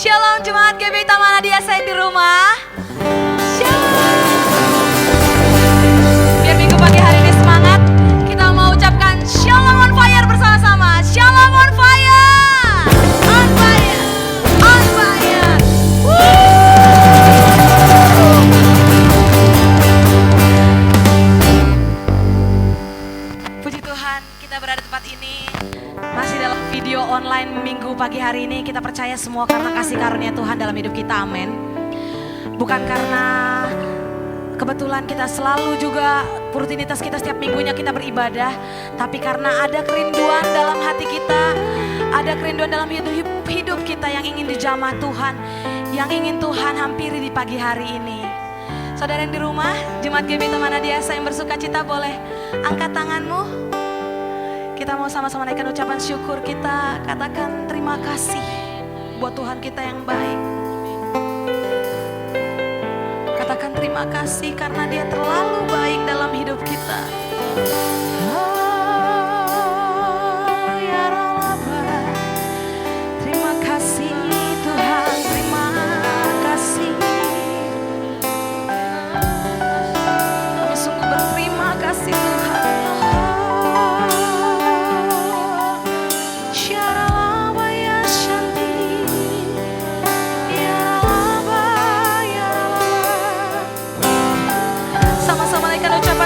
Shalom Jemaat GBI Taman Hadiah saya di rumah. Shalom. Biar minggu pagi hari ini semangat, kita mau ucapkan Shalom on fire bersama-sama. Shalom on fire. On fire. On fire. Puji Tuhan, kita berada di tempat ini. Masih dalam video online minggu pagi hari ini, kita percaya semua karena kasih karunia Tuhan dalam hidup kita, amin. Bukan karena kebetulan kita selalu juga rutinitas kita setiap minggunya kita beribadah, tapi karena ada kerinduan dalam hati kita, ada kerinduan dalam hidup kita yang ingin dijamah Tuhan, yang ingin Tuhan hampiri di pagi hari ini. Saudara yang di rumah, Jemaat GBI Taman Hadiah yang bersuka cita, boleh angkat tanganmu. Kita mau sama-sama naikkan ucapan syukur kita, katakan terima kasih buat Tuhan kita yang baik. Katakan terima kasih karena Dia terlalu baik dalam hidup kita. Oh, ya Rabbah, terima kasih Tuhan, terima kasih. Kami sungguh berterima kasih Tuhan.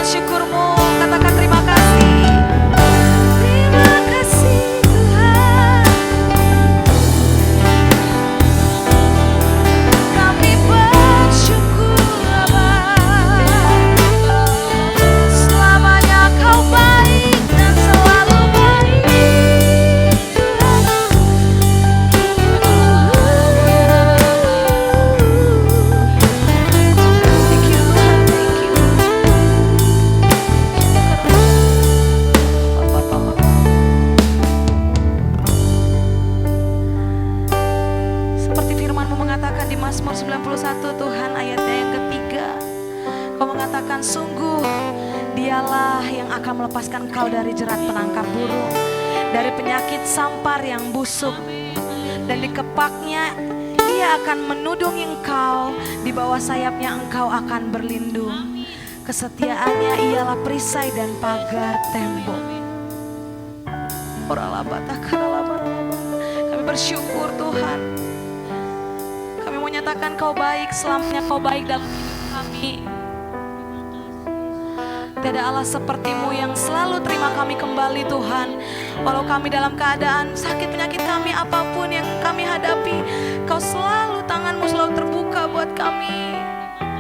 Syukurmu, katakan terima kasih. Terima kasih Tuhan. Kami bersyukur Bapa. Selamanya Kau baik dan selalu baik Thank you Tuhan, thank you. Mengatakan di Mazmur 91 Tuhan ayatnya yang ketiga, Kau mengatakan sungguh Dialah yang akan melepaskan kau dari jerat penangkap burung, dari penyakit sampar yang busuk, dan di kepaknya Ia akan menudungi engkau, di bawah sayapnya engkau akan berlindung. Kesetiaannya ialah perisai dan pagar tembok. Kami bersyukur Tuhan, menyatakan Kau baik, selamanya Kau baik dalam hidup kami. Tiada Allah seperti-Mu yang selalu terima kami kembali Tuhan. Walau kami dalam keadaan sakit penyakit kami, apapun yang kami hadapi, Kau selalu, tangan-Mu selalu terbuka buat kami.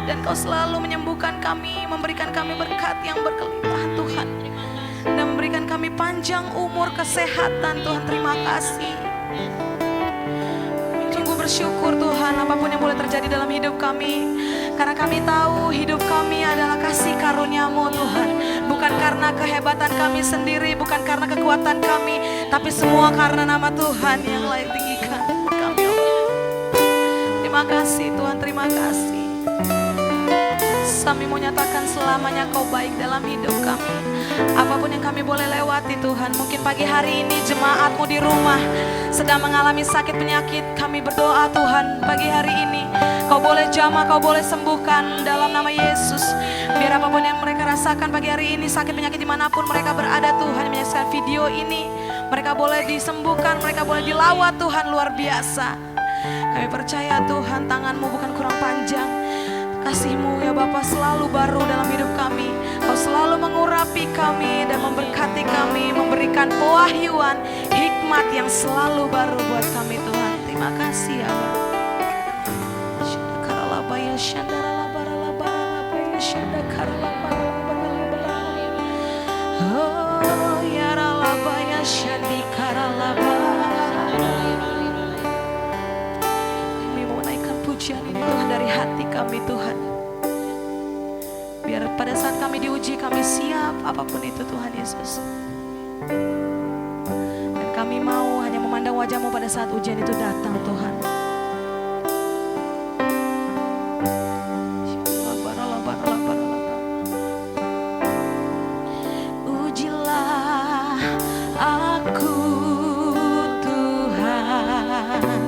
Dan Kau selalu menyembuhkan kami, memberikan kami berkat yang berkelimpahan Tuhan. Dan memberikan kami panjang umur, kesehatan Tuhan, terima kasih. Bersyukur Tuhan apapun yang boleh terjadi dalam hidup kami, karena kami tahu hidup kami adalah kasih karunia-Mu Tuhan. Bukan karena kehebatan kami sendiri, bukan karena kekuatan kami, tapi semua karena nama Tuhan yang layak tinggikan kami. Terima kasih Tuhan, terima kasih. Kami mau nyatakan selamanya Kau baik dalam hidup kami. Apapun yang kami boleh lewati Tuhan, mungkin pagi hari ini jemaat-Mu di rumah sedang mengalami sakit penyakit, kami berdoa Tuhan pagi hari ini Kau boleh jamah, Kau boleh sembuhkan dalam nama Yesus. Biar apapun yang mereka rasakan pagi hari ini, sakit penyakit dimanapun mereka berada Tuhan, menyaksikan video ini, mereka boleh disembuhkan, mereka boleh dilawat Tuhan, luar biasa. Kami percaya Tuhan, tangan-Mu bukan kurang panjang, kasih-Mu ya Bapa selalu baru dalam hidup kami. Kau selalu mengurapi kami dan memberkati kami, memberikan pewahyuan, hikmat yang selalu baru buat kami Tuhan. Terima kasih ya Bapa. Oh ya Ralabaya Shandi Karalaba. Kami mau naikkan pujian ini Tuhan dari hati kami Tuhan. Biar pada saat kami diuji, kami siap apapun itu Tuhan Yesus. Dan kami mau hanya memandang wajah-Mu pada saat ujian itu datang Tuhan. Ujilah aku Tuhan,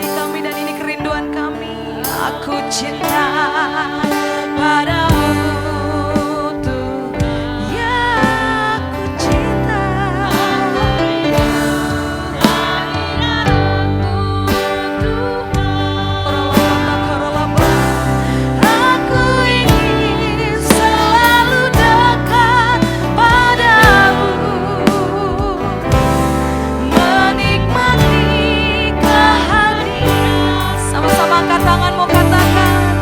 hati kami dan ini kerinduan kami. Aku cinta padamu Tuhan, ya aku cinta. Aku ingin selalu dekat padamu, menikmati kehadiran. Sama-sama angkat tanganmu, katakan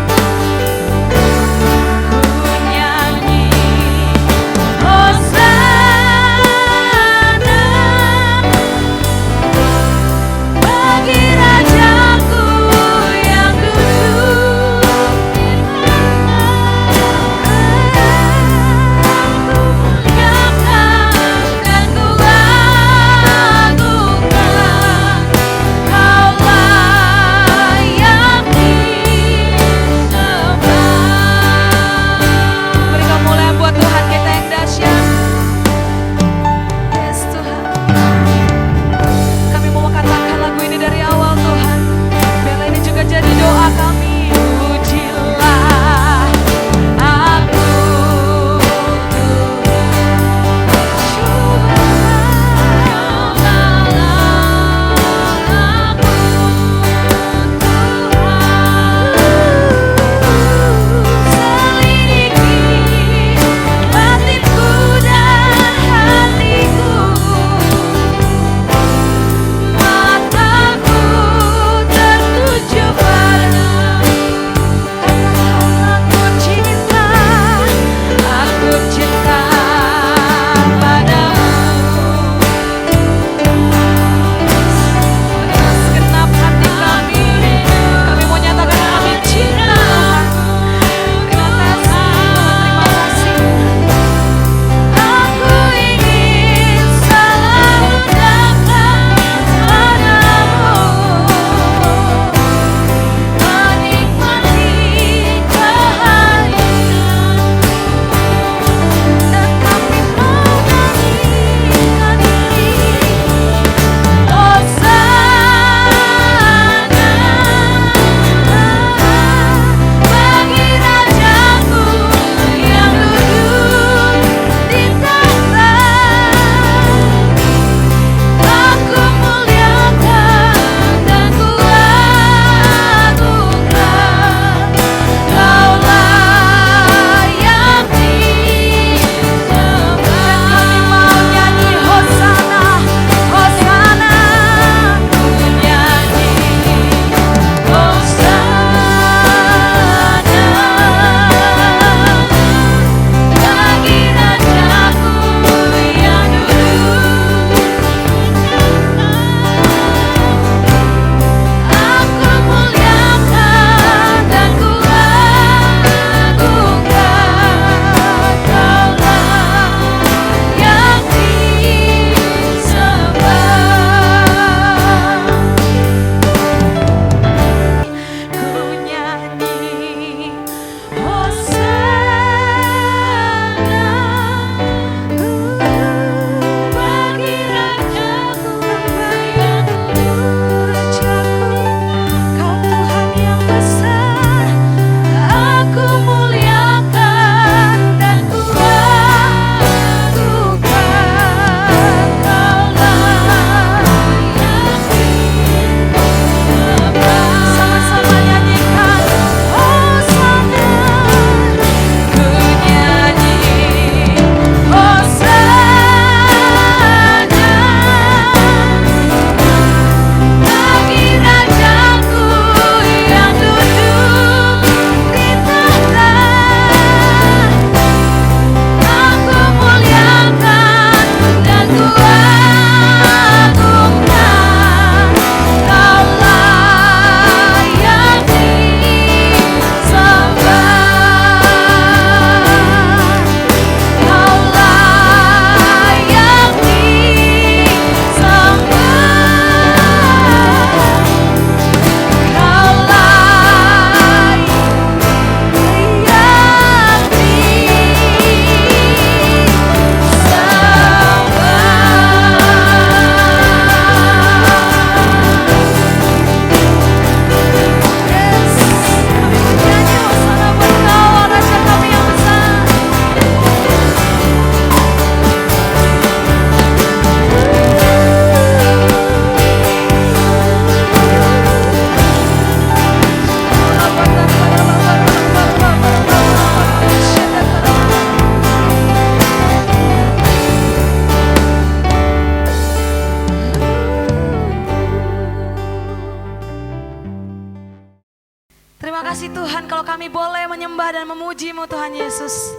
Tuhan kalau kami boleh menyembah dan memuji-Mu Tuhan Yesus.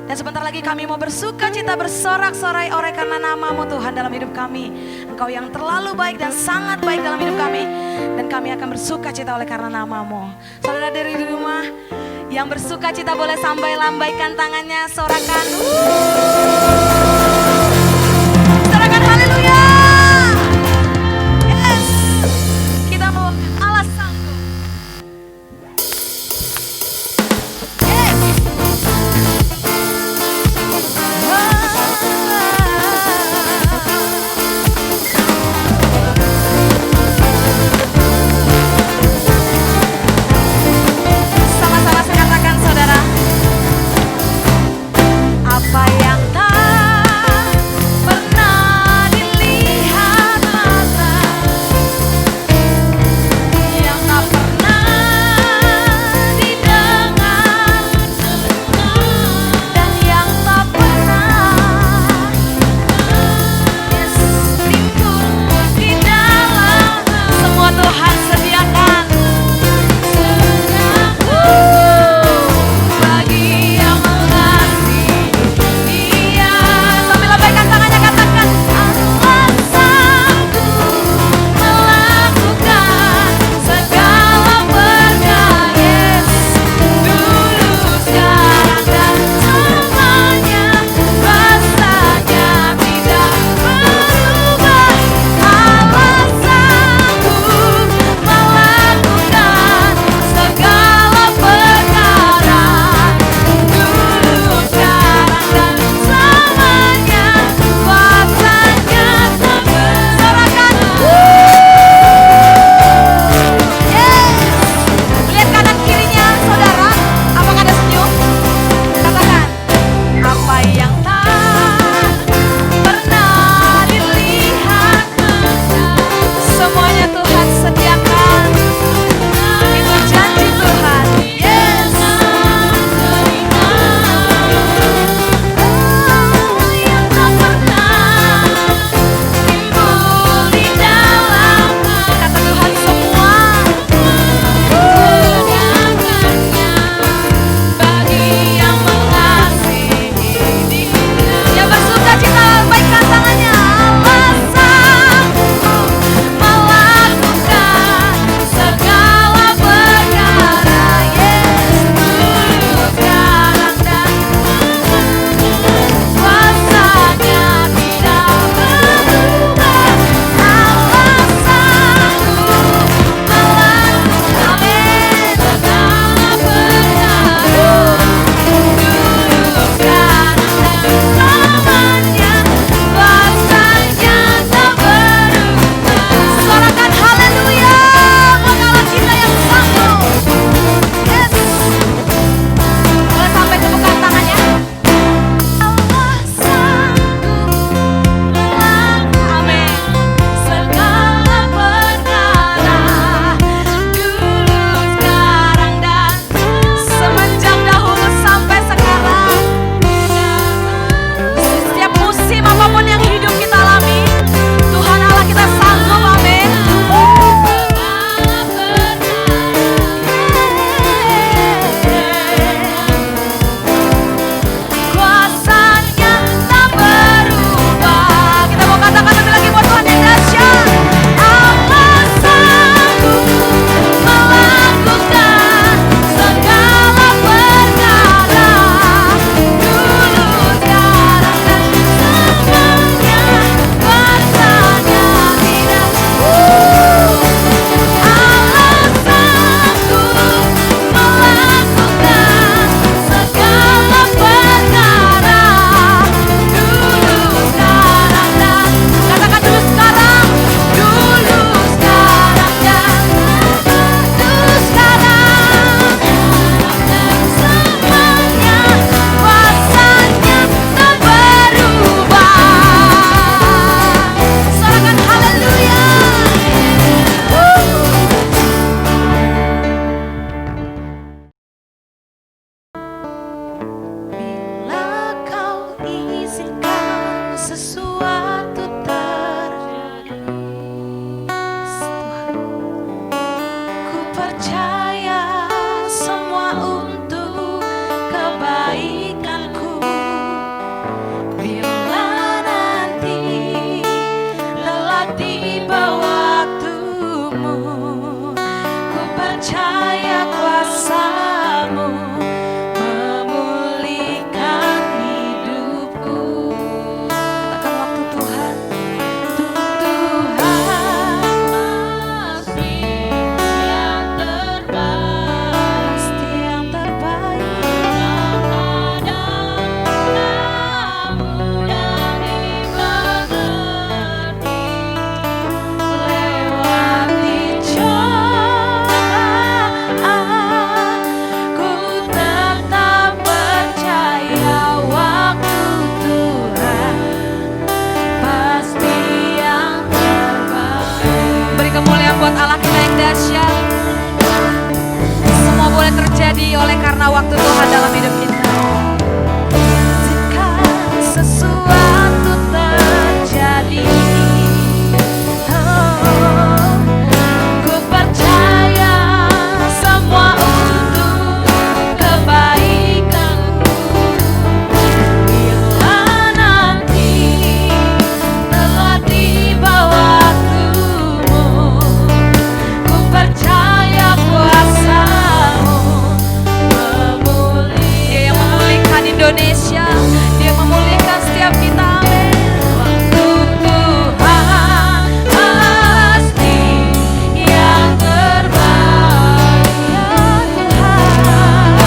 Dan sebentar lagi kami mau bersuka cita bersorak-sorai oleh karena nama-Mu Tuhan dalam hidup kami. Engkau yang terlalu baik dan sangat baik dalam hidup kami. Dan kami akan bersuka cita oleh karena nama-Mu. Saudara dari rumah yang bersuka cita boleh sampai lambaikan tangannya, sorakan. Sorakan haleluya. Yes. Kita mau Allah sanggup. Yes. Sama-sama saya katakan saudara. Apa yang tak pernah dilihat mata, yang tak pernah didengar, dan yang tak pernah timbul di dalam, semua Tuhan sediakan bagi yang mengasihi Dia. Sambil lambaikan tangannya katakan, Allah sanggup melakukan segala perkara. Yes, dulu, sekarang dan selamanya, rasanya tidak berubah. Allah sanggup melakukan segala perkara. Dulu, sekarang dan selamanya, kuasanya tak bersorakan. Yes. Lihat kanan kirinya saudara, apakah ada senyum? Katakan, apa yang tak pernah dilihat mata, semuanya Tuhan sediakan. Itu janji Tuhan. Yes. Yang tak pernah timbul di dalam, kata Tuhan semua bagi yang mengasihi Dia. Yang bersuka cita lambaikan tangannya. Allah sanggup melakukan segala perkara. Yes, dulu, sekarang dan kuasanya tidak berubah. Allah sanggup melakukan segala perkara. Dulu, sekarang dan selamanya, kuasanya tak berubah. Suarakan haleluya, mengalah kita yang sanggup. Yes. Boleh sampai tepukan tangannya. Allah sanggup melakukan, amin, segala perkara. Dulu, sekarang dan semenjak dahulu sampai sekarang. Setiap musim apapun yang hidup kita alami, Tuhan Allah kita sanggup, amin. Kuasanya tak berubah. Kita mau katakan lebih lagi buat Tuhan yang dahsyat. Allah sanggup melakukan segala perkara. Dulu, sekarang dan selamanya, kuasanya tidak. Allah sanggup melakukan segala perkara. Dulu, sekarang dan, katakan dulu sekarang. Dulu, sekarang dan dulu, sekarang dan selamanya, kuasanya tak berubah. Sorakan haleluya. Bila kau izinkan sesuatu terjadi, Tuhan, ku percaya dahsyat. Semua boleh terjadi oleh karena waktu Tuhan dalam hidup kita. Jika sesuatu terjadi, ku percaya semua untuk kebaikanmu. Bila nanti telah tiba waktumu, ku percaya kuasa-Mu memulihkan. Dia yang memulihkan Indonesia, Dia memulihkan setiap kita. Amin. Waktu Tuhan pasti yang terbaik. Ya Tuhan, kadang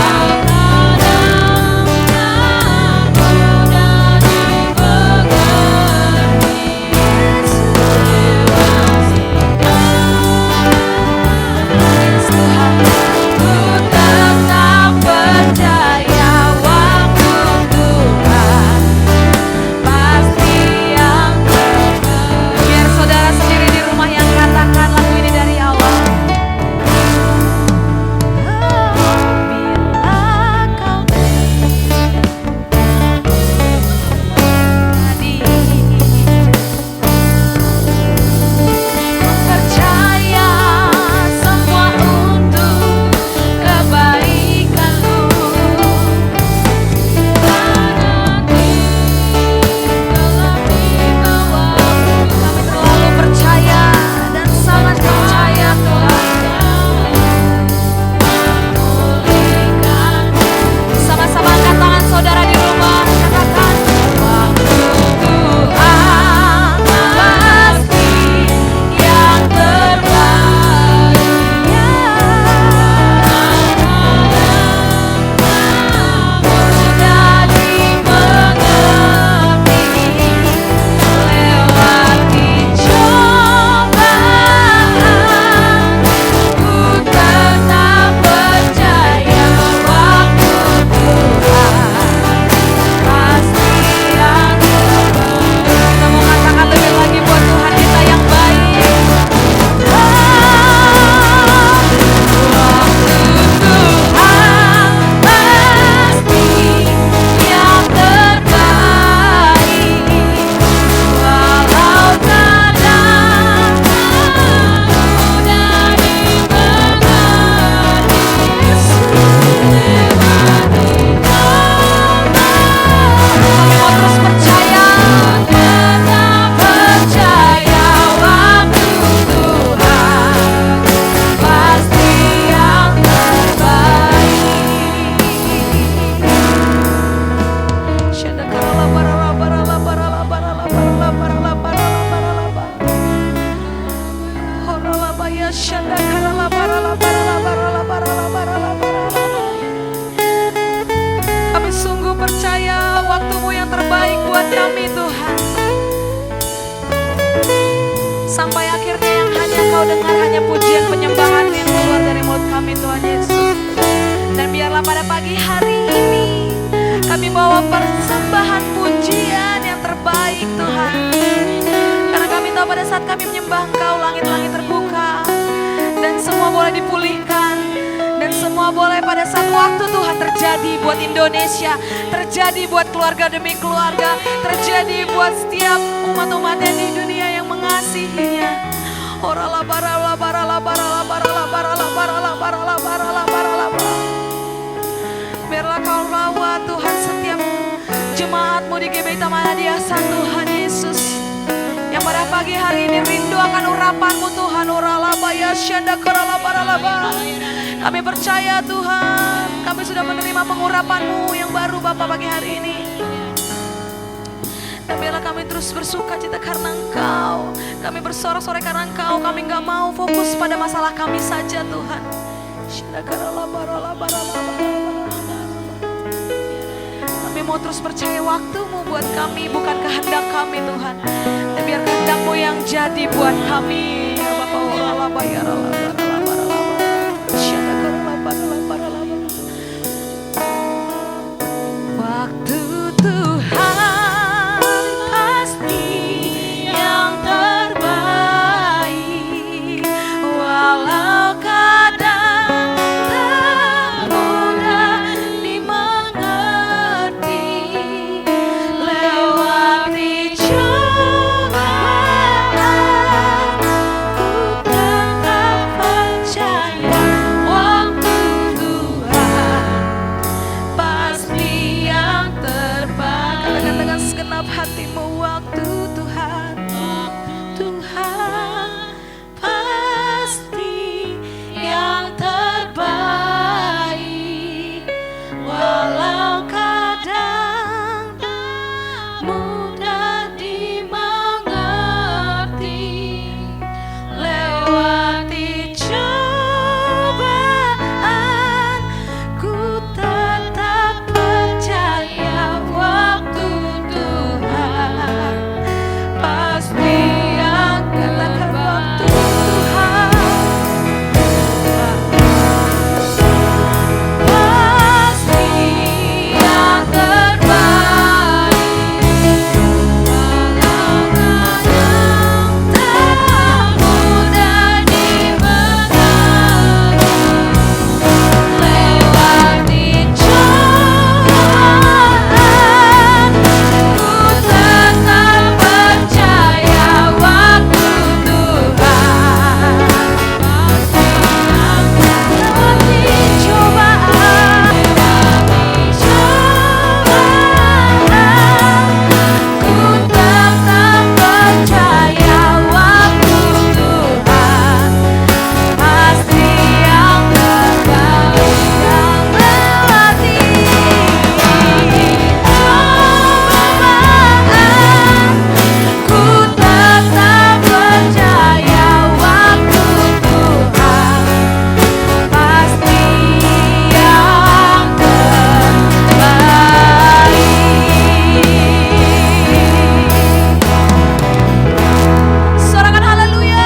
mudah dimengerti. Yes, Tuhan, ku tetap percaya waktu Tuhan pasti yang terbaik. Biar saudara sendiri di rumah yang katakan lagu ini dari awal. Bila kau tadi, ku percaya semua untuk kebaikanmu. Kami terlalu percaya dan sangat percaya Tuhan. Sama-sama angkat tangan saudara di rumah, katakan waktu Tuhan pasti yang terbaik. Ya, mudah dimengerti. Lewati cobaan, ku tetap percaya waktu Tuhan pasti yang terbaik. Kita mau katakan lebih lagi buat Tuhan kita yang baik. Waktu Tuhan pasti yang terbaik. Walau kadang mudah dimengerti. Kami mau terus percaya, tetap percaya waktu Tuhan pasti yang terbaik. Syadakarala barala barala barala barala barala barala barala barala barala. Horala baya syadakarala barala barala barala barala barala barala. Kami sungguh percaya waktu-Mu yang terbaik buat kami Tuhan. Sampai akhirnya yang hanya Kau dengar hanya pujian penyembahan yang keluar dari mulut kami Tuhan Yesus. Dan biarlah pada pagi hari ini kami bawa persembahan pujian yang terbaik Tuhan. Karena kami tahu pada saat kami menyembah Engkau, langit-langit terbuka dan semua boleh dipulihkan. Dan semua boleh pada saat waktu Tuhan terjadi buat Indonesia, terjadi buat keluarga demi keluarga, terjadi buat setiap umat-umatnya di dunia yang mengasihinya. Orala barala barala barala barala barala barala barala barala barala barala. Biarlah Kau rawat Tuhan setiap jemaat-Mu di GBI Taman Adiasa Tuhan Yesus, yang pada pagi hari ini rindu akan urapan-Mu Tuhan. Orala baya syanda karala barala barala. Kami percaya Tuhan, kami sudah menerima pengurapan-Mu yang baru Bapa pagi hari ini. Dan biarlah kami terus bersuka cita karena Engkau. Kami bersorak-sorai karena Engkau. Kami gak mau fokus pada masalah kami saja Tuhan. Kami mau terus percaya waktu-Mu buat kami, bukan kehendak kami Tuhan. Dan biar kehendak-Mu yang jadi buat kami. Ya Bapa, orala bayar waktu Tuhan pasti yang terbaik. Walau waktu Tuhan, Tuhan pasti yang terbaik. Walau kadang tak mudah dimengerti, lewati cobaan ku tetap percaya waktu Tuhan pasti yang terbaik. Pasti yang terbaik. Walau kadang tak mudah dimengerti, lewati cobaan ku tetap percaya waktu Tuhan pasti yang terbaik. Cobaan, ku tetap percaya waktu Tuhan pasti yang terbaik. Yang melewati cobaan, ku tetap percaya waktu Tuhan pasti yang terbaik. Sorakan haleluya.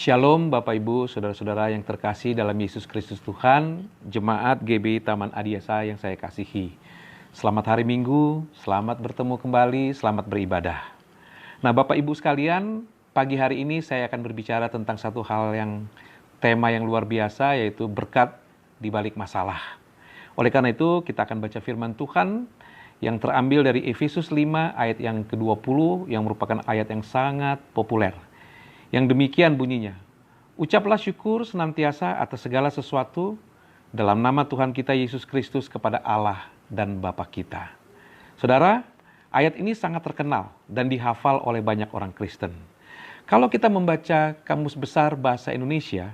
Shalom Bapak Ibu, Saudara-saudara yang terkasih dalam Yesus Kristus Tuhan, Jemaat GBI Taman Adiasa yang saya kasihi. Selamat hari Minggu, selamat bertemu kembali, selamat beribadah. Nah Bapak Ibu sekalian, pagi hari ini saya akan berbicara tentang satu hal yang tema yang luar biasa, yaitu berkat di balik masalah. Oleh karena itu kita akan baca firman Tuhan yang terambil dari Efesus 5 ayat yang ke-20 yang merupakan ayat yang sangat populer. Yang demikian bunyinya, ucaplah syukur senantiasa atas segala sesuatu dalam nama Tuhan kita Yesus Kristus kepada Allah dan Bapa kita. Saudara, ayat ini sangat terkenal dan dihafal oleh banyak orang Kristen. Kalau kita membaca Kamus Besar Bahasa Indonesia,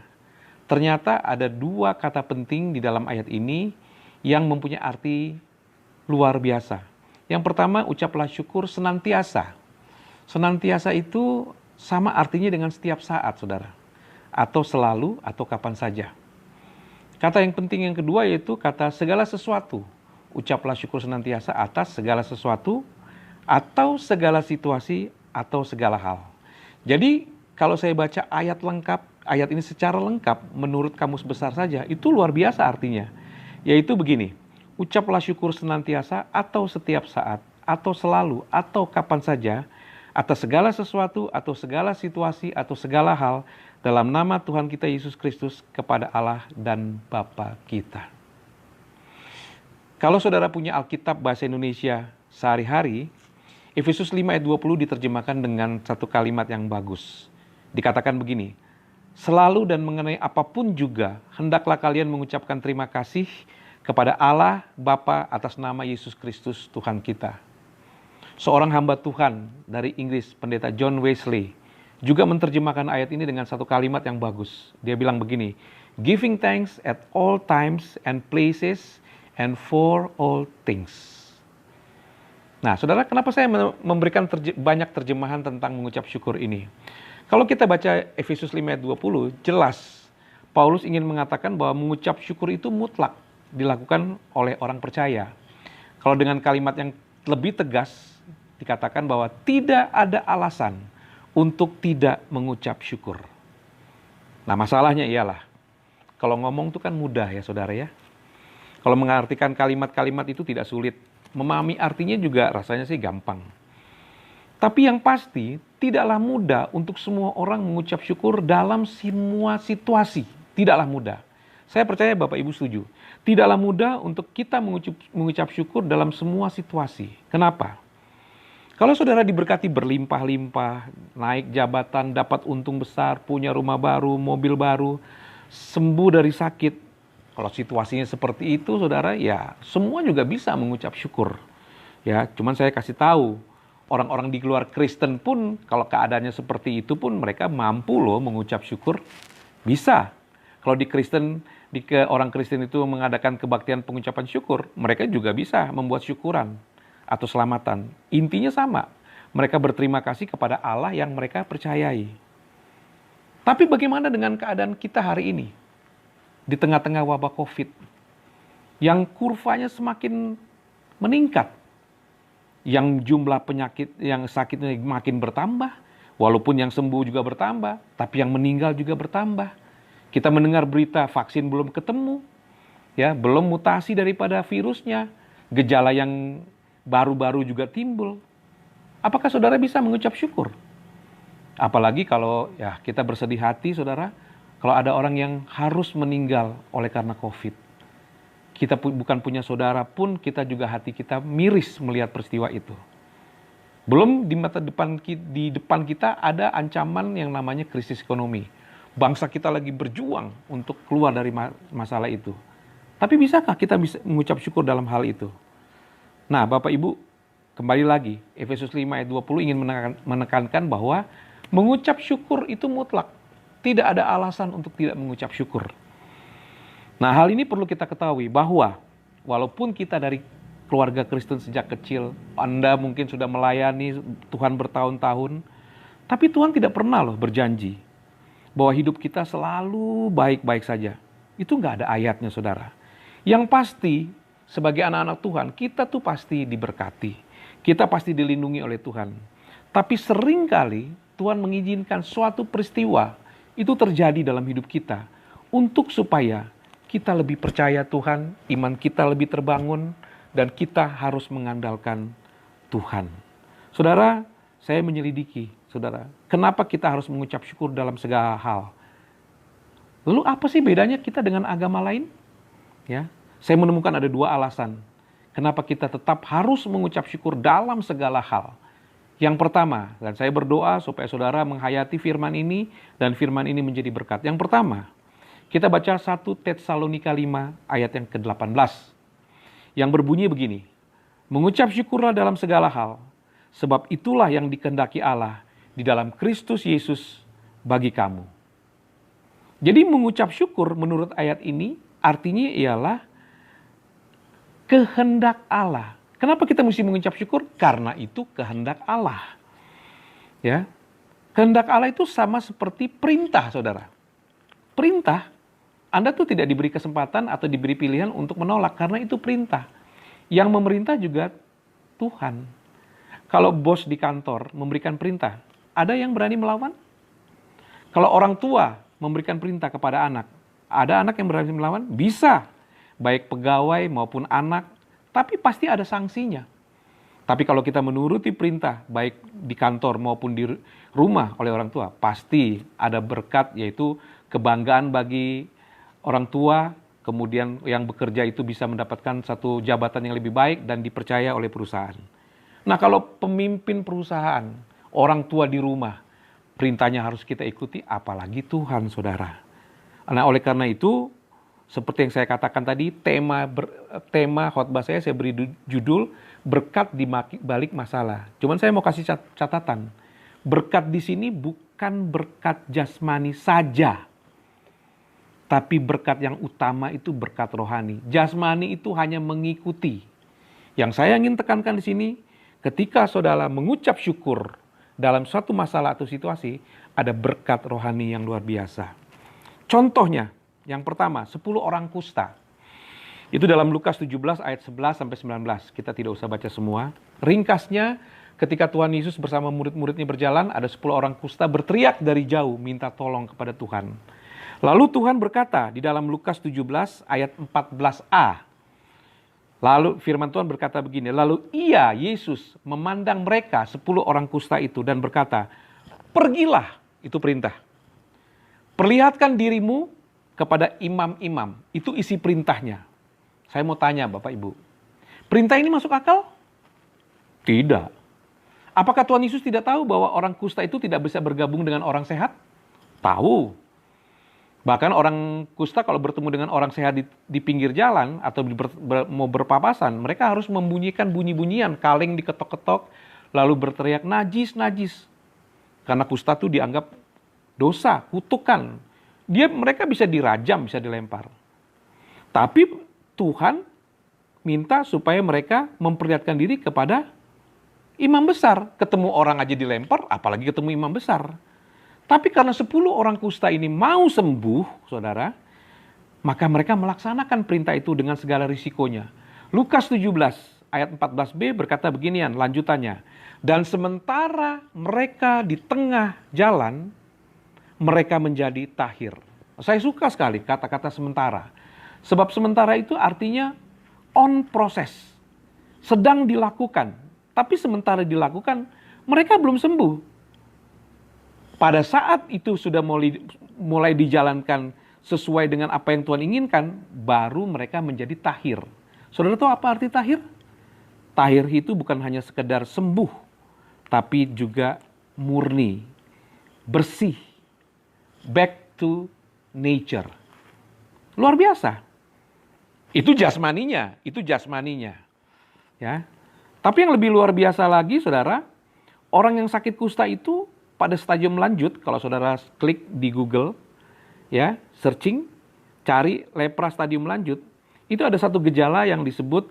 ternyata ada dua kata penting di dalam ayat ini yang mempunyai arti luar biasa. Yang pertama, ucaplah syukur senantiasa. Senantiasa itu sama artinya dengan setiap saat, saudara. Atau selalu, atau kapan saja. Kata yang penting yang kedua yaitu kata segala sesuatu. Ucaplah syukur senantiasa atas segala sesuatu, atau segala situasi, atau segala hal. Jadi, kalau saya baca ayat lengkap, ayat ini secara lengkap, menurut Kamus Besar saja, itu luar biasa artinya. Yaitu begini, ucaplah syukur senantiasa, atau setiap saat, atau selalu, atau kapan saja, atas segala sesuatu, atau segala situasi, atau segala hal, dalam nama Tuhan kita Yesus Kristus kepada Allah dan Bapa kita. Kalau saudara punya Alkitab Bahasa Indonesia sehari-hari, Efesus 5 ayat 20 diterjemahkan dengan satu kalimat yang bagus. Dikatakan begini, selalu dan mengenai apapun juga, hendaklah kalian mengucapkan terima kasih kepada Allah Bapa atas nama Yesus Kristus Tuhan kita. Seorang hamba Tuhan dari Inggris, pendeta John Wesley, juga menerjemahkan ayat ini dengan satu kalimat yang bagus. Dia bilang begini, giving thanks at all times and places and for all things. Nah, saudara, kenapa saya memberikan banyak terjemahan tentang mengucap syukur ini? Kalau kita baca Efesus 5 ayat 20, jelas Paulus ingin mengatakan bahwa mengucap syukur itu mutlak dilakukan oleh orang percaya. Kalau dengan kalimat yang lebih tegas, dikatakan bahwa tidak ada alasan untuk tidak mengucap syukur. Nah, masalahnya ialah, kalau ngomong itu kan mudah ya saudara ya. Kalau mengartikan kalimat-kalimat itu tidak sulit. Memahami artinya juga rasanya sih gampang. Tapi yang pasti, tidaklah mudah untuk semua orang mengucap syukur dalam semua situasi. Tidaklah mudah. Saya percaya Bapak Ibu setuju. Tidaklah mudah untuk kita mengucap syukur dalam semua situasi. Kenapa? Kalau saudara diberkati berlimpah-limpah, naik jabatan, dapat untung besar, punya rumah baru, mobil baru, sembuh dari sakit, Kalau situasinya seperti itu, saudara, ya semua juga bisa mengucap syukur. Ya, cuman saya kasih tahu, orang-orang di luar Kristen pun kalau keadaannya seperti itu pun mereka mampu loh mengucap syukur. Bisa. Kalau di Kristen, orang Kristen itu mengadakan kebaktian pengucapan syukur, mereka juga bisa membuat syukuran atau selamatan. Intinya sama. Mereka berterima kasih kepada Allah yang mereka percayai. Tapi bagaimana dengan keadaan kita hari ini? Di tengah-tengah wabah COVID, yang kurvanya semakin meningkat, yang jumlah penyakit yang sakitnya makin bertambah, walaupun yang sembuh juga bertambah, tapi yang meninggal juga bertambah. Kita mendengar berita vaksin belum ketemu, ya, belum mutasi daripada virusnya, gejala yang baru-baru juga timbul. Apakah saudara bisa mengucap syukur? Apalagi kalau ya kita bersedih hati, saudara, kalau ada orang yang harus meninggal oleh karena COVID. Kita bukan punya saudara pun, kita juga hati kita miris melihat peristiwa itu. Belum di depan kita ada ancaman yang namanya krisis ekonomi. Bangsa kita lagi berjuang untuk keluar dari masalah itu. Tapi bisakah kita bisa mengucap syukur dalam hal itu? Nah, Bapak Ibu, kembali lagi, Efesus 5 ayat 20 ingin menekankan bahwa mengucap syukur itu mutlak. Tidak ada alasan untuk tidak mengucap syukur. Nah, hal ini perlu kita ketahui bahwa walaupun kita dari keluarga Kristen sejak kecil, Anda mungkin sudah melayani Tuhan bertahun-tahun, tapi Tuhan tidak pernah loh berjanji bahwa hidup kita selalu baik-baik saja. Itu nggak ada ayatnya, saudara. Yang pasti, sebagai anak-anak Tuhan, kita tuh pasti diberkati. Kita pasti dilindungi oleh Tuhan. Tapi seringkali Tuhan mengizinkan suatu peristiwa itu terjadi dalam hidup kita untuk supaya kita lebih percaya Tuhan, iman kita lebih terbangun, dan kita harus mengandalkan Tuhan. Saudara, saya menyelidiki, saudara, kenapa kita harus mengucap syukur dalam segala hal? Lalu apa sih bedanya kita dengan agama lain? Ya, saya menemukan ada dua alasan kenapa kita tetap harus mengucap syukur dalam segala hal. Yang pertama, dan saya berdoa supaya saudara menghayati firman ini dan firman ini menjadi berkat. Yang pertama, kita baca 1 Tesalonika 5 ayat yang ke-18. Yang berbunyi begini, mengucap syukurlah dalam segala hal, sebab itulah yang dikehendaki Allah di dalam Kristus Yesus bagi kamu. Jadi mengucap syukur menurut ayat ini artinya ialah kehendak Allah. Kenapa kita mesti mengucap syukur? Karena itu kehendak Allah. Ya. Kehendak Allah itu sama seperti perintah, saudara. Perintah, Anda tuh tidak diberi kesempatan atau diberi pilihan untuk menolak, karena itu perintah. Yang memerintah juga Tuhan. Kalau bos di kantor memberikan perintah, ada yang berani melawan? Kalau orang tua memberikan perintah kepada anak, ada anak yang berani melawan? Bisa. Baik pegawai maupun anak, tapi pasti ada sanksinya. Tapi kalau kita menuruti perintah, baik di kantor maupun di rumah oleh orang tua, pasti ada berkat, yaitu kebanggaan bagi orang tua, kemudian yang bekerja itu bisa mendapatkan satu jabatan yang lebih baik dan dipercaya oleh perusahaan. Nah, kalau pemimpin perusahaan, orang tua di rumah, perintahnya harus kita ikuti, apalagi Tuhan, saudara. Nah, oleh karena itu, seperti yang saya katakan tadi, tema khotbah saya beri judul berkat di balik masalah. Cuman saya mau kasih catatan. Berkat di sini bukan berkat jasmani saja. Tapi berkat yang utama itu berkat rohani. Jasmani itu hanya mengikuti. Yang saya ingin tekankan di sini, ketika saudara mengucap syukur dalam suatu masalah atau situasi, ada berkat rohani yang luar biasa. Contohnya, yang pertama, 10 orang kusta. Itu dalam Lukas 17 ayat 11 sampai 19. Kita tidak usah baca semua. Ringkasnya, ketika Tuhan Yesus bersama murid-muridnya berjalan, ada 10 orang kusta berteriak dari jauh minta tolong kepada Tuhan. Lalu Tuhan berkata di dalam Lukas 17 ayat 14a. Lalu firman Tuhan berkata begini, lalu ia, Yesus, memandang mereka 10 orang kusta itu dan berkata, pergilah, itu perintah. Perlihatkan dirimu kepada imam-imam. Itu isi perintahnya. Saya mau tanya Bapak Ibu. Perintah ini masuk akal? Tidak. Apakah Tuhan Yesus tidak tahu bahwa orang kusta itu tidak bisa bergabung dengan orang sehat? Tahu. Bahkan orang kusta kalau bertemu dengan orang sehat di pinggir jalan atau mau berpapasan, mereka harus membunyikan bunyi-bunyian, kaleng diketok-ketok, lalu berteriak najis, najis. Karena kusta itu dianggap dosa, kutukan. Mereka bisa dirajam, bisa dilempar. Tapi Tuhan minta supaya mereka memperlihatkan diri kepada imam besar. Ketemu orang aja dilempar, apalagi ketemu imam besar. Tapi karena 10 orang kusta ini mau sembuh, saudara, maka mereka melaksanakan perintah itu dengan segala risikonya. Lukas 17 ayat 14b berkata beginian lanjutannya. Dan sementara mereka di tengah jalan, mereka menjadi tahir. Saya suka sekali kata-kata sementara. Sebab sementara itu artinya on proses. Sedang dilakukan. Tapi sementara dilakukan, mereka belum sembuh. Pada saat itu sudah mulai dijalankan sesuai dengan apa yang Tuhan inginkan, baru mereka menjadi tahir. Saudara tahu apa arti tahir? Tahir itu bukan hanya sekedar sembuh, tapi juga murni, bersih, back to nature. Luar biasa. Itu jasmaninya. Ya. Tapi yang lebih luar biasa lagi, saudara, orang yang sakit kusta itu pada stadium lanjut, kalau saudara klik di Google, ya, searching, cari lepra stadium lanjut, itu ada satu gejala yang disebut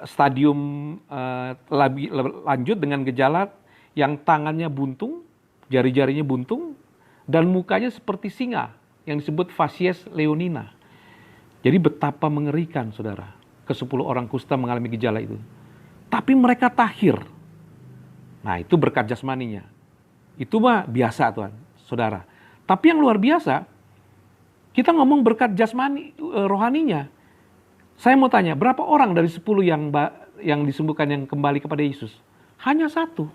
stadium lanjut dengan gejala yang tangannya buntung, jari-jarinya buntung, dan mukanya seperti singa, yang disebut facies leonina. Jadi betapa mengerikan, saudara, ke-10 orang kusta mengalami gejala itu. Tapi mereka tahir. Nah, itu berkat jasmaninya. Itu mah biasa Tuhan, saudara. Tapi yang luar biasa, kita ngomong berkat jasmani, rohaninya. Saya mau tanya, berapa orang dari 10 yang disembuhkan yang kembali kepada Yesus? Hanya 1.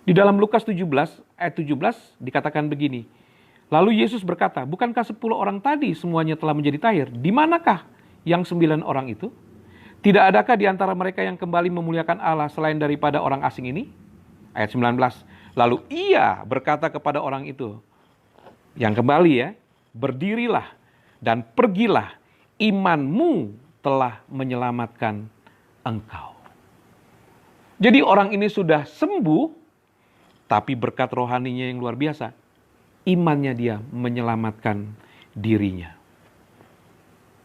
Di dalam Lukas 17 ayat 17 dikatakan begini. Lalu Yesus berkata, bukankah 10 orang tadi semuanya telah menjadi tahir? Di manakah yang 9 orang itu? Tidak adakah di antara mereka yang kembali memuliakan Allah selain daripada orang asing ini? Ayat 19. Lalu ia berkata kepada orang itu, yang kembali ya, berdirilah dan pergilah, imanmu telah menyelamatkan engkau. Jadi orang ini sudah sembuh, tapi berkat rohaninya yang luar biasa, imannya dia menyelamatkan dirinya.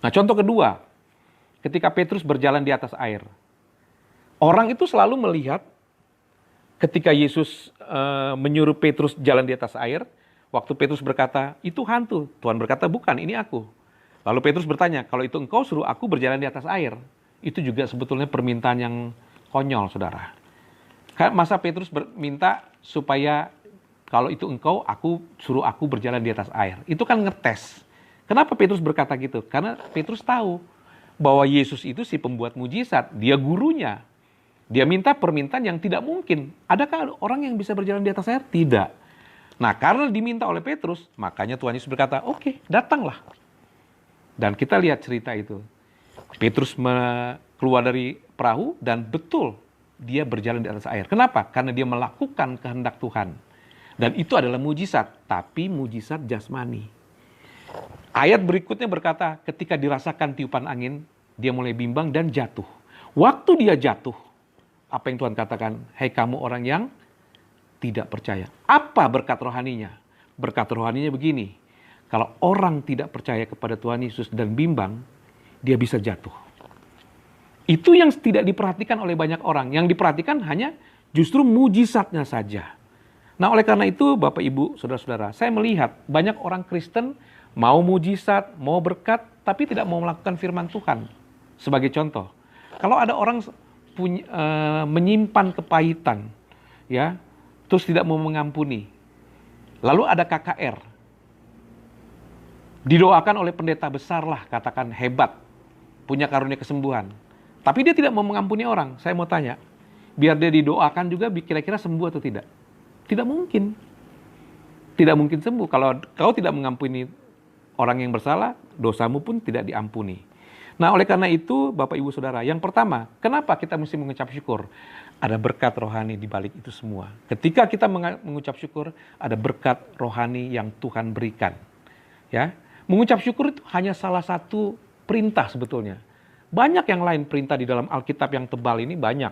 Nah, contoh kedua, ketika Petrus berjalan di atas air, orang itu selalu melihat ketika Yesus menyuruh Petrus jalan di atas air, waktu Petrus berkata, itu hantu. Tuhan berkata, bukan, ini aku. Lalu Petrus bertanya, kalau itu engkau suruh aku berjalan di atas air. Itu juga sebetulnya permintaan yang konyol, saudara. Masa Petrus minta supaya kalau itu engkau, suruh aku berjalan di atas air. Itu kan ngetes. Kenapa Petrus berkata gitu? Karena Petrus tahu bahwa Yesus itu si pembuat mujizat. Dia gurunya. Dia minta permintaan yang tidak mungkin. Adakah orang yang bisa berjalan di atas air? Tidak. Nah, karena diminta oleh Petrus, makanya Tuhan Yesus berkata, oke, datanglah. Dan kita lihat cerita itu. Petrus keluar dari perahu dan betul dia berjalan di atas air. Kenapa? Karena dia melakukan kehendak Tuhan. Dan itu adalah mujizat, tapi mujizat jasmani. Ayat berikutnya berkata, ketika dirasakan tiupan angin, dia mulai bimbang dan jatuh. Waktu dia jatuh, apa yang Tuhan katakan? Hei kamu orang yang tidak percaya. Apa berkat rohaninya? Berkat rohaninya begini. Kalau orang tidak percaya kepada Tuhan Yesus dan bimbang, dia bisa jatuh. Itu yang tidak diperhatikan oleh banyak orang. Yang diperhatikan hanya justru mujizatnya saja. Nah, oleh karena itu Bapak Ibu, Saudara-saudara, saya melihat banyak orang Kristen mau mujizat, mau berkat, tapi tidak mau melakukan firman Tuhan. Sebagai contoh, kalau ada orang menyimpan kepahitan, ya, terus tidak mau mengampuni. Lalu ada KKR. Didoakan oleh pendeta besar lah, katakan hebat, punya karunia kesembuhan. Tapi dia tidak mau mengampuni orang. Saya mau tanya, biar dia didoakan juga kira-kira sembuh atau tidak? Tidak mungkin. Tidak mungkin sembuh. Kalau kau tidak mengampuni orang yang bersalah, dosamu pun tidak diampuni. Nah, oleh karena itu, Bapak Ibu Saudara, yang pertama, kenapa kita mesti mengucap syukur? Ada berkat rohani di balik itu semua. Ketika kita mengucap syukur, ada berkat rohani yang Tuhan berikan. Ya, Mengucap syukur itu hanya salah satu perintah sebetulnya. Banyak yang lain perintah di dalam Alkitab yang tebal ini banyak.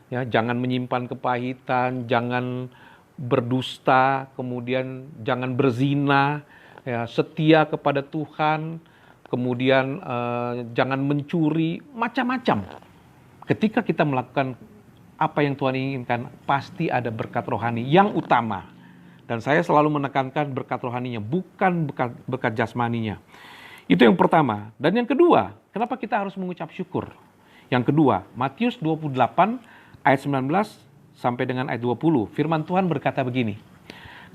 Ya, jangan menyimpan kepahitan, jangan berdusta, kemudian jangan berzina, ya, setia kepada Tuhan, kemudian jangan mencuri, macam-macam. Ketika kita melakukan apa yang Tuhan inginkan, pasti ada berkat rohani yang utama. Dan saya selalu menekankan berkat rohaninya, bukan berkat jasmaninya. Itu yang pertama. Dan yang kedua, kenapa kita harus mengucap syukur? Yang kedua, Matius 28 ayat 19 sampai dengan ayat 20. Firman Tuhan berkata begini.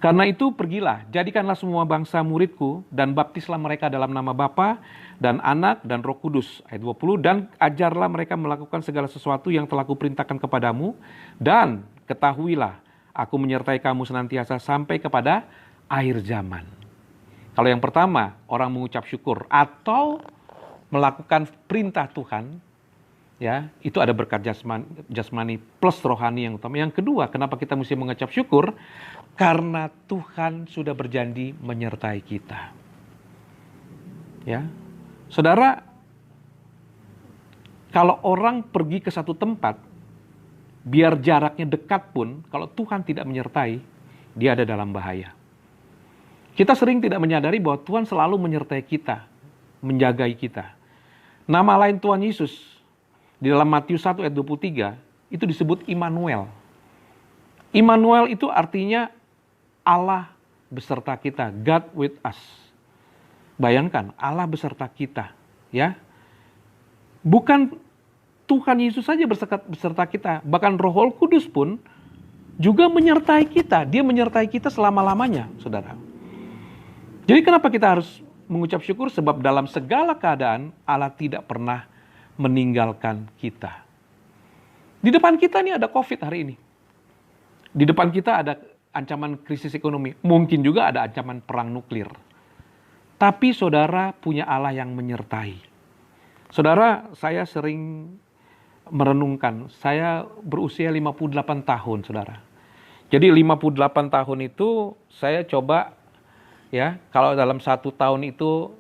Karena itu pergilah, jadikanlah semua bangsa muridku dan baptislah mereka dalam nama Bapa dan Anak dan Roh Kudus. Ayat 20, dan ajarlah mereka melakukan segala sesuatu yang telah kuperintahkan kepadamu. Dan ketahuilah, aku menyertai kamu senantiasa sampai kepada akhir zaman. Kalau yang pertama, orang mengucap syukur atau melakukan perintah Tuhan, ya, itu ada berkat jasmani plus rohani yang utama. Yang kedua, kenapa kita mesti mengucap syukur? Karena Tuhan sudah berjanji menyertai kita. Ya. Saudara, kalau orang pergi ke satu tempat, biar jaraknya dekat pun, kalau Tuhan tidak menyertai, dia ada dalam bahaya. Kita sering tidak menyadari bahwa Tuhan selalu menyertai kita, menjagai kita. Nama lain Tuhan Yesus di dalam Matius 1 ayat 23 itu disebut Immanuel. Immanuel itu artinya Allah beserta kita, God with us. Bayangkan, Allah beserta kita, ya. Bukan Tuhan Yesus saja beserta kita, bahkan Roh Kudus pun juga menyertai kita. Dia menyertai kita selama-lamanya, saudara. Jadi kenapa kita harus mengucap syukur? Sebab dalam segala keadaan Allah tidak pernah meninggalkan kita. Di depan kita nih ada COVID hari ini. Di depan kita ada ancaman krisis ekonomi. Mungkin juga ada ancaman perang nuklir. Tapi saudara punya Allah yang menyertai. Saudara, saya sering merenungkan. Saya berusia 58 tahun, saudara. Jadi 58 tahun itu saya coba, ya, kalau dalam 1 tahun itu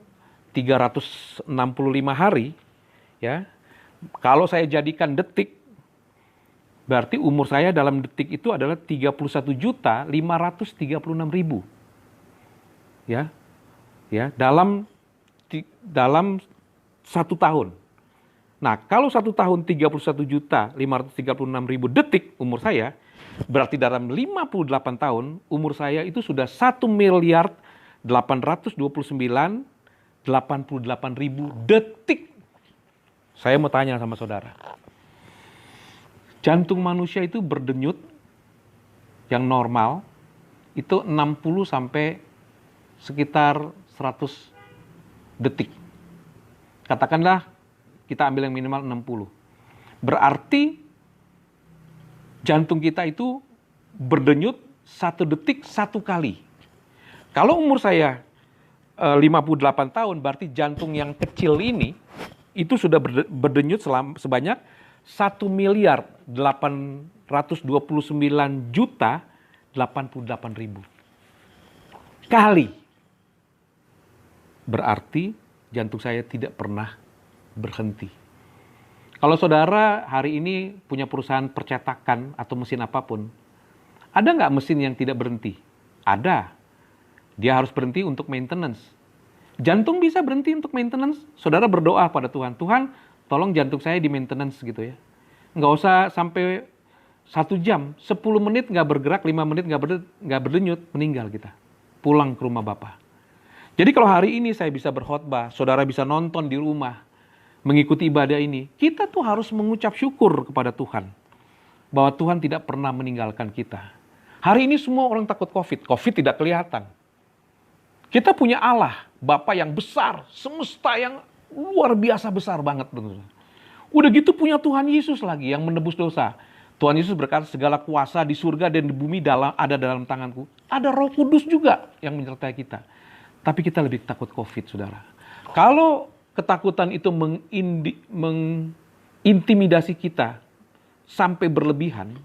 365 hari, ya, kalau saya jadikan detik, berarti umur saya dalam detik itu adalah 31.536.000. Ya. Ya, dalam 1 tahun. Nah, kalau 1 tahun 31.536.000 detik umur saya, berarti dalam 58 tahun umur saya itu sudah 1.829.088.000 detik. Saya mau tanya sama saudara. Jantung manusia itu berdenyut yang normal itu 60 sampai sekitar 100 detik. Katakanlah kita ambil yang minimal 60. Berarti jantung kita itu berdenyut 1 detik 1 kali. Kalau umur saya 58 tahun, berarti jantung yang kecil ini itu sudah berdenyut sebanyak 1.829.088.000 kali. Berarti jantung saya tidak pernah berhenti. Kalau saudara hari ini punya perusahaan percetakan atau mesin apapun, ada nggak mesin yang tidak berhenti? Ada. Dia harus berhenti untuk maintenance. Jantung bisa berhenti untuk maintenance. Saudara berdoa pada Tuhan, Tuhan tolong jantung saya di maintenance gitu ya. Nggak usah sampai 1 jam, 10 menit nggak bergerak, 5 menit nggak berdenyut, meninggal kita. Pulang ke rumah Bapa. Jadi kalau hari ini saya bisa berkhotbah, saudara bisa nonton di rumah, mengikuti ibadah ini, kita tuh harus mengucap syukur kepada Tuhan. Bahwa Tuhan tidak pernah meninggalkan kita. Hari ini semua orang takut COVID. COVID tidak kelihatan. Kita punya Allah, Bapa yang besar, semesta yang luar biasa besar banget. Udah gitu punya Tuhan Yesus lagi yang menebus dosa. Tuhan Yesus berkata, segala kuasa di surga dan di bumi ada dalam tanganku. Ada Roh Kudus juga yang menyertai kita. Tapi kita lebih takut COVID, saudara. Kalau ketakutan itu mengintimidasi kita sampai berlebihan,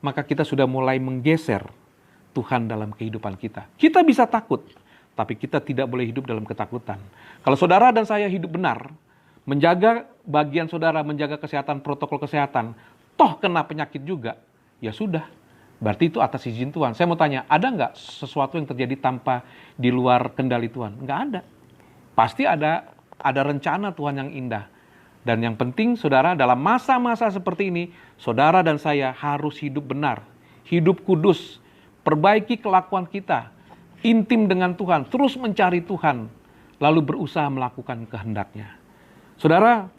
maka kita sudah mulai menggeser Tuhan dalam kehidupan kita. Kita bisa takut, tapi kita tidak boleh hidup dalam ketakutan. Kalau saudara dan saya hidup benar, menjaga bagian saudara, menjaga kesehatan, protokol kesehatan, toh kena penyakit juga, ya sudah. Berarti itu atas izin Tuhan. Saya mau tanya, ada nggak sesuatu yang terjadi tanpa di luar kendali Tuhan? Nggak ada. Pasti ada rencana Tuhan yang indah. Dan yang penting saudara, dalam masa-masa seperti ini, saudara dan saya harus hidup benar, hidup kudus, perbaiki kelakuan kita, intim dengan Tuhan, terus mencari Tuhan, lalu berusaha melakukan kehendak-Nya. Saudara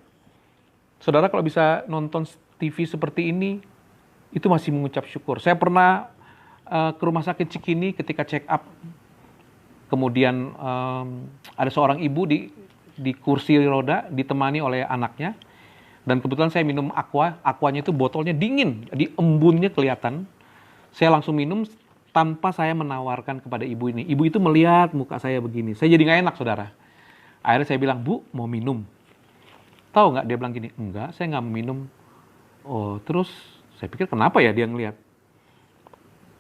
kalau bisa nonton TV seperti ini, itu masih mengucap syukur. Saya pernah ke rumah sakit Cikini ketika check up, kemudian ada seorang ibu di kursi roda ditemani oleh anaknya, dan kebetulan saya minum aquanya itu botolnya dingin, jadi embunnya kelihatan. Saya langsung minum tanpa saya menawarkan kepada ibu ini. Ibu itu melihat muka saya begini, saya jadi nggak enak saudara. Akhirnya saya bilang, "Bu, mau minum?" Tahu nggak dia bilang gini, "Enggak, saya nggak mau minum." Oh, terus saya pikir kenapa ya dia ngelihat.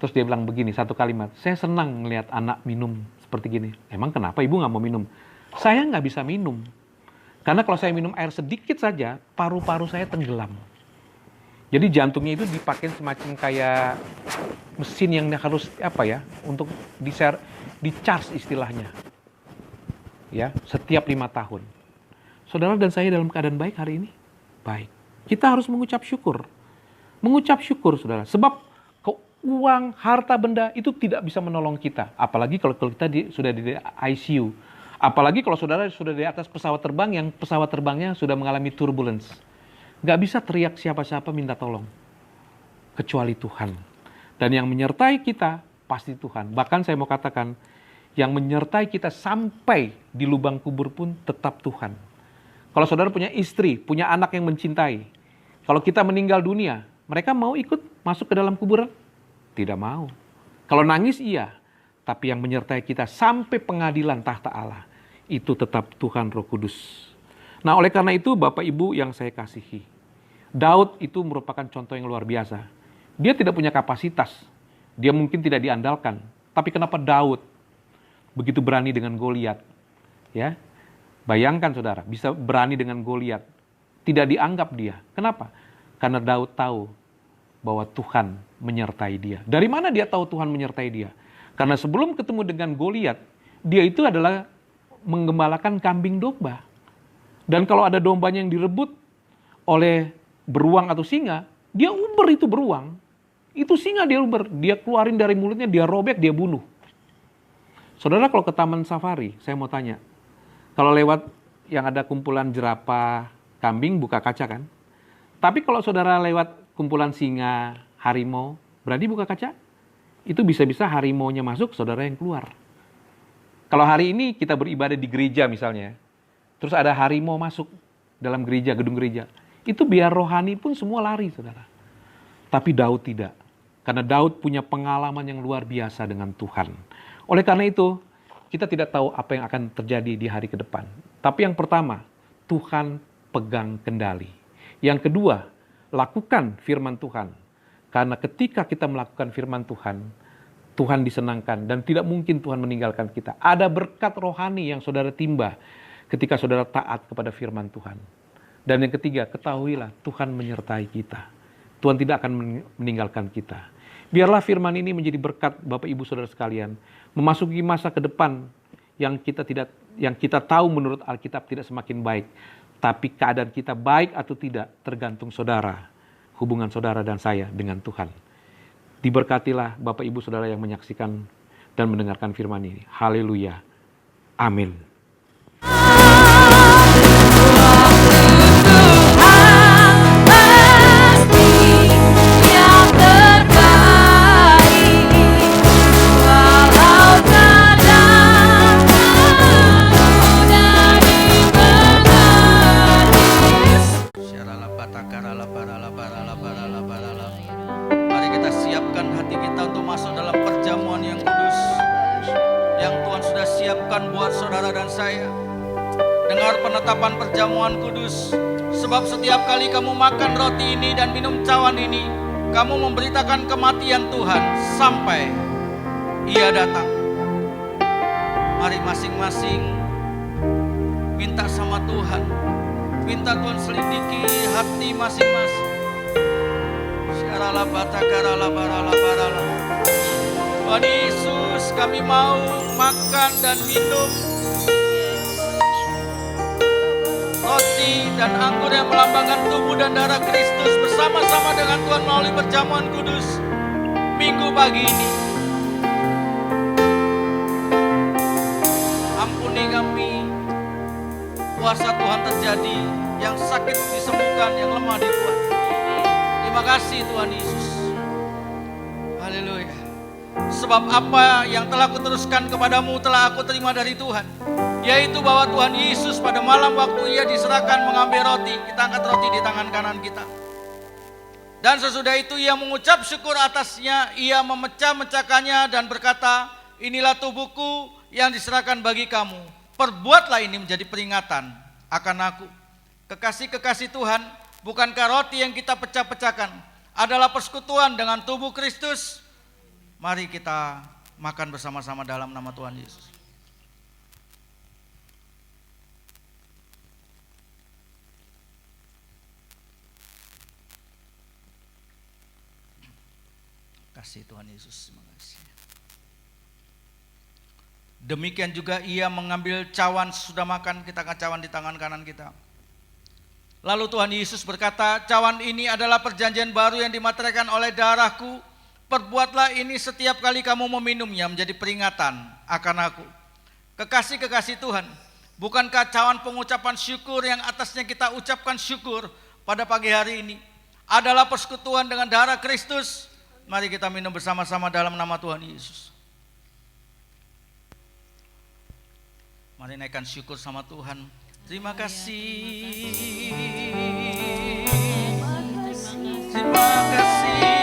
Terus dia bilang begini, satu kalimat, "Saya senang ngelihat anak minum seperti gini." Emang kenapa ibu nggak mau minum? Saya nggak bisa minum. Karena kalau saya minum air sedikit saja, paru-paru saya tenggelam. Jadi jantungnya itu dipakai semacam kayak mesin yang harus untuk di-charge istilahnya. Ya, setiap 5 tahun. Saudara dan saya dalam keadaan baik hari ini? Baik. Kita harus mengucap syukur. Mengucap syukur saudara. Sebab uang, harta benda itu tidak bisa menolong kita. Apalagi kalau kita sudah di ICU. Apalagi kalau saudara sudah di atas pesawat terbang yang pesawat terbangnya sudah mengalami turbulence. Nggak bisa teriak siapa-siapa minta tolong. Kecuali Tuhan. Dan yang menyertai kita pasti Tuhan. Bahkan saya mau katakan, yang menyertai kita sampai di lubang kubur pun tetap Tuhan. Kalau saudara punya istri, punya anak yang mencintai. Kalau kita meninggal dunia, mereka mau ikut masuk ke dalam kuburan? Tidak mau. Kalau nangis iya. Tapi yang menyertai kita sampai pengadilan tahta Allah, itu tetap Tuhan Roh Kudus. Nah, oleh karena itu Bapak Ibu yang saya kasihi, Daud itu merupakan contoh yang luar biasa. Dia tidak punya kapasitas, dia mungkin tidak diandalkan. Tapi kenapa Daud begitu berani dengan Goliat? Ya, bayangkan saudara, bisa berani dengan Goliat, tidak dianggap dia. Kenapa? Karena Daud tahu bahwa Tuhan menyertai dia. Dari mana dia tahu Tuhan menyertai dia? Karena sebelum ketemu dengan Goliat, dia itu adalah menggembalakan kambing domba. Dan kalau ada dombanya yang direbut oleh beruang atau singa, dia uber itu beruang. Itu singa dia uber, dia keluarin dari mulutnya, dia robek, dia bunuh. Saudara kalau ke taman safari, saya mau tanya, kalau lewat yang ada kumpulan jerapah, kambing buka kaca kan? Tapi kalau saudara lewat kumpulan singa, harimau, berani buka kaca? Itu bisa-bisa harimaunya masuk, saudara yang keluar. Kalau hari ini kita beribadah di gereja misalnya, terus ada harimau masuk dalam gereja, gedung gereja, itu biar rohani pun semua lari saudara. Tapi Daud tidak, karena Daud punya pengalaman yang luar biasa dengan Tuhan. Oleh karena itu, kita tidak tahu apa yang akan terjadi di hari ke depan. Tapi yang pertama, Tuhan pegang kendali. Yang kedua, lakukan firman Tuhan. Karena ketika kita melakukan firman Tuhan, Tuhan disenangkan dan tidak mungkin Tuhan meninggalkan kita. Ada berkat rohani yang saudara timba ketika saudara taat kepada firman Tuhan. Dan yang ketiga, ketahuilah Tuhan menyertai kita. Tuhan tidak akan meninggalkan kita. Biarlah firman ini menjadi berkat Bapak Ibu Saudara sekalian, memasuki masa ke depan yang kita tahu menurut Alkitab tidak semakin baik, tapi keadaan kita baik atau tidak tergantung saudara, hubungan saudara dan saya dengan Tuhan. Diberkatilah Bapak Ibu Saudara yang menyaksikan dan mendengarkan firman ini. Haleluya. Amin. Mari kita siapkan hati kita untuk masuk dalam perjamuan yang kudus yang Tuhan sudah siapkan buat saudara dan saya. Dengar penetapan perjamuan kudus, sebab setiap kali kamu makan roti ini dan minum cawan ini, kamu memberitakan kematian Tuhan sampai Ia datang. Mari masing-masing minta sama Tuhan. Minta Tuhan selidiki hati masing-masing. Tuhan Yesus, kami mau makan dan minum roti dan anggur yang melambangkan tubuh dan darah Kristus bersama-sama dengan Tuhan melalui perjamuan kudus Minggu pagi ini. Ampuni kami, kuasa Tuhan terjadi, yang sakit disembuhkan, yang lemah dikuat. Terima kasih Tuhan Yesus. Haleluya. Sebab apa yang telah kuteruskan kepadamu telah aku terima dari Tuhan, yaitu bahwa Tuhan Yesus pada malam waktu ia diserahkan mengambil roti, kita angkat roti di tangan kanan kita. Dan sesudah itu ia mengucap syukur atasnya, ia memecah-mecahkannya dan berkata, inilah tubuhku yang diserahkan bagi kamu. Perbuatlah ini menjadi peringatan akan aku. Kekasih-kekasih Tuhan, bukankah roti yang kita pecah-pecahkan adalah persekutuan dengan tubuh Kristus? Mari kita makan bersama-sama dalam nama Tuhan Yesus. Kasih Tuhan Yesus, terima kasih. Demikian juga ia mengambil cawan sesudah makan, kita angkat cawan di tangan kanan kita. Lalu Tuhan Yesus berkata, cawan ini adalah perjanjian baru yang dimateraikan oleh darahku. Perbuatlah ini setiap kali kamu meminumnya menjadi peringatan akan aku. Kekasih-kekasih Tuhan, bukankah cawan pengucapan syukur yang atasnya kita ucapkan syukur pada pagi hari ini adalah persekutuan dengan darah Kristus? Mari kita minum bersama-sama dalam nama Tuhan Yesus. Mari naikkan syukur sama Tuhan. Terima kasih. Terima kasih.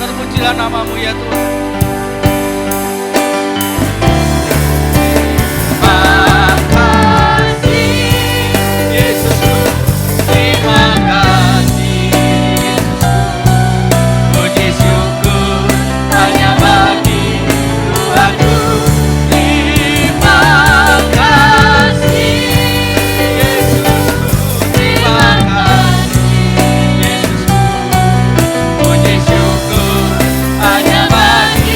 Terpujilah namamu ya Tuhan. Hanya bagi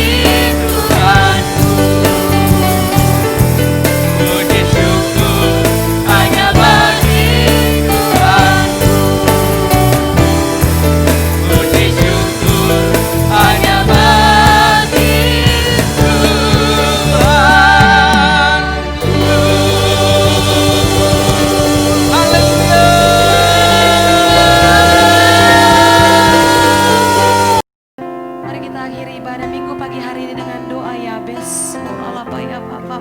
Bapa ya Bapa.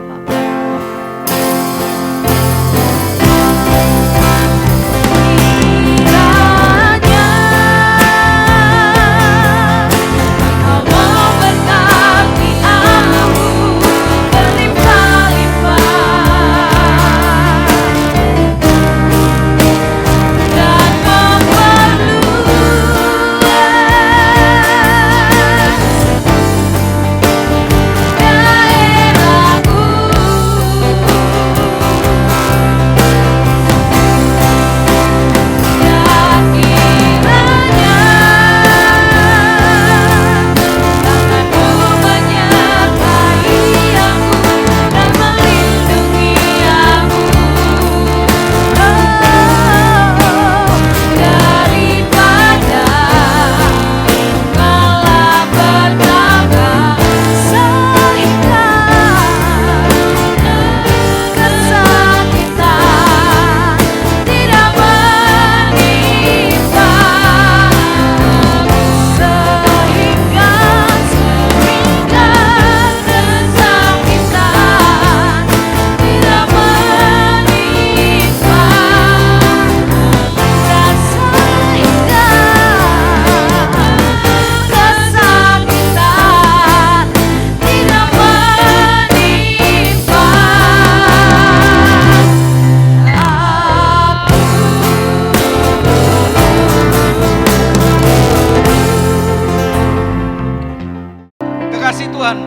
Kekasih Tuhan,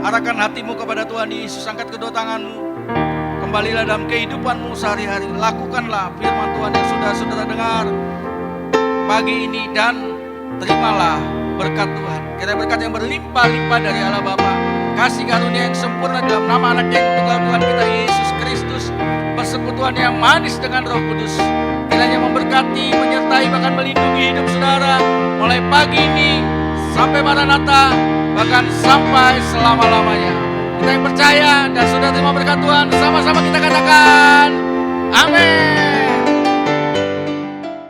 arahkan hatimu kepada Tuhan Yesus, angkat kedua tanganmu, kembalilah dalam kehidupanmu sehari-hari, lakukanlah firman Tuhan yang sudah saudara dengar pagi ini dan terimalah berkat Tuhan. Kiranya berkat yang berlimpah-limpah dari Allah Bapa, kasih karunia yang sempurna dalam nama anak yang tunggal Tuhan kita Yesus Kristus, persekutuan yang manis dengan Roh Kudus, kiranya memberkati, menyertai, bahkan melindungi hidup saudara mulai pagi ini sampai Maranatha, bahkan sampai selama-lamanya. Kita yang percaya dan sudah terima berkat Tuhan, sama-sama